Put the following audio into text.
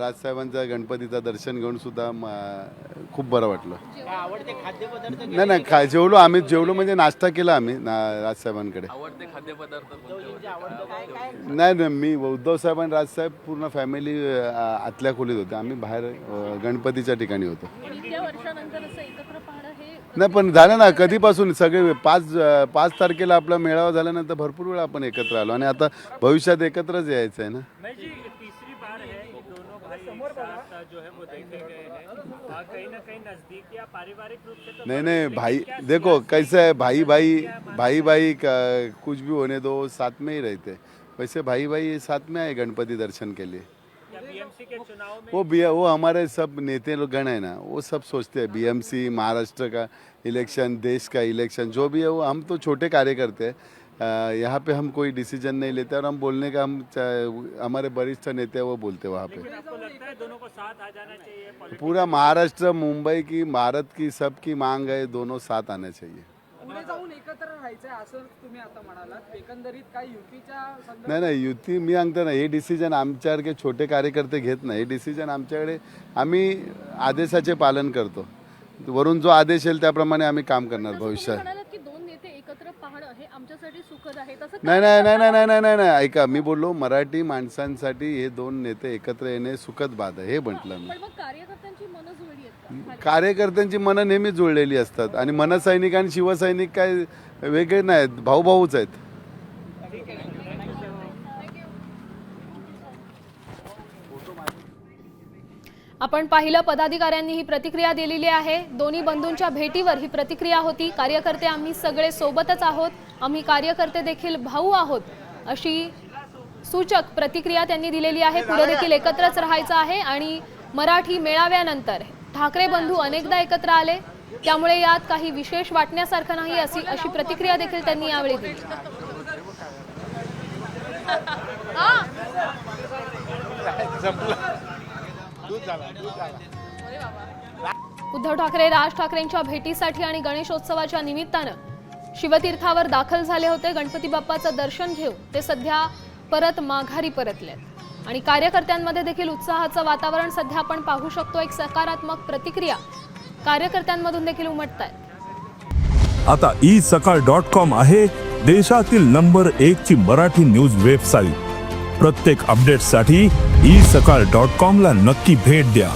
राजसाहेबांचा गणपतीचं दर्शन घेऊन सुद्धा खूप बरं वाटलं. नाही नाही जेवलो आम्ही, जेवलो म्हणजे नाश्ता केला आम्ही राजसाहेबांकडे. नाही नाही मी उद्धव साहेब आणि राजसाहेब पूर्ण फॅमिली आतल्या खोलीत होते, आम्ही बाहेर गणपतीच्या ठिकाणी होतो. नाही पण झालं ना कधीपासून सगळे 5 तारखेला आपला मेळावा झाल्यानंतर भरपूर वेळा आपण एकत्र आलो आणि आता भविष्यात एकत्रच यायचं आहे ना. नहीं नहीं भाई देखो कैसे है, भाई भाई कुछ भी होने दो साथ में ही रहते, वैसे भाई साथ में आए गणपति दर्शन के लिए. वो हमारे सब नेते लोग गण है ना, वो सब सोचते हैं बीएमसी महाराष्ट्र का इलेक्शन, देश का इलेक्शन जो भी है वो हम तो छोटे कार्यकर्ते हैं, यहाँ पे हम कोई डिसीजन नहीं लेते और हम बोलने का हमारे वरिष्ठ नेते हैं वो बोलते हैं वहाँ पे. दोनों को साथ आ जाना चाहिए. पूरा महाराष्ट्र मुंबई की भारत की सबकी मांग है, दोनों साथ आने चाहिए. पुढे जाऊन एकत्र राहायचं असं तुम्ही आता म्हणालात, एकंदरीत काय युतीच्या नाही नाही युती मी सांगतो ना, हे डिसिजन आमच्यासारखे छोटे कार्यकर्ते घेत नाही. हे डिसिजन आमच्याकडे आम्ही आदेशाचे पालन करतो, वरून जो आदेश येईल त्याप्रमाणे आम्ही काम करणार भविष्यात. नाही नाही नाही नाही नाही नाही नाही ऐका, मी बोललो मराठी माणसांसाठी हे 2 नेते एकत्र येणे सुखद बात आहे हे म्हटलं मी. कार्यकर्त्यांची मनं नेहमी जुळलेली असतात आणि मनसैनिक आणि शिवसैनिक काय वेगळे नाहीत, भाऊच आहेत. आपण पाहिलं पदाधिकाऱ्यांनी ही प्रतिक्रिया दिलेली आहे. दोन्ही बंधूंच्या भेटीवर ही प्रतिक्रिया होती. कार्यकर्ते आम्ही सगळे सोबतच आहोत, आम्ही कार्यकर्ते देखील भाऊ आहोत अशी सूचक प्रतिक्रिया त्यांनी दिलेली आहे. पुढे देखील एकत्रच राहायचं आहे आणि मराठी मेळाव्यानंतर ठाकरे बंधू अनेकदा एकत्र आले, त्यामुळे यात काही विशेष वाटण्यासारखं नाही अशी प्रतिक्रिया देखील त्यांनी यावेळी दिली. उद्धव ठाकरे राज ठाकरेंच्या भेटीसाठी आणि गणेशोत्सवाच्या निमित्तानं शिवतीर्थावर दाखल झाले होते. गणपती बाप्पाचं दर्शन घेऊन ते सध्या परत माघारी परतलेत आणि कार्यकर्त्यांमध्ये देखील उत्साहाचं वातावरण सध्या आपण पाहू शकतो. एक सकारात्मक प्रतिक्रिया कार्यकर्त्यांमधून देखील उमटतायत. आता isakal.com आहे देशातील नंबर 1 ची मराठी न्यूज वेबसाईट. प्रत्येक अपडेटसाठी isakal.com ला नक्की भेट द्या.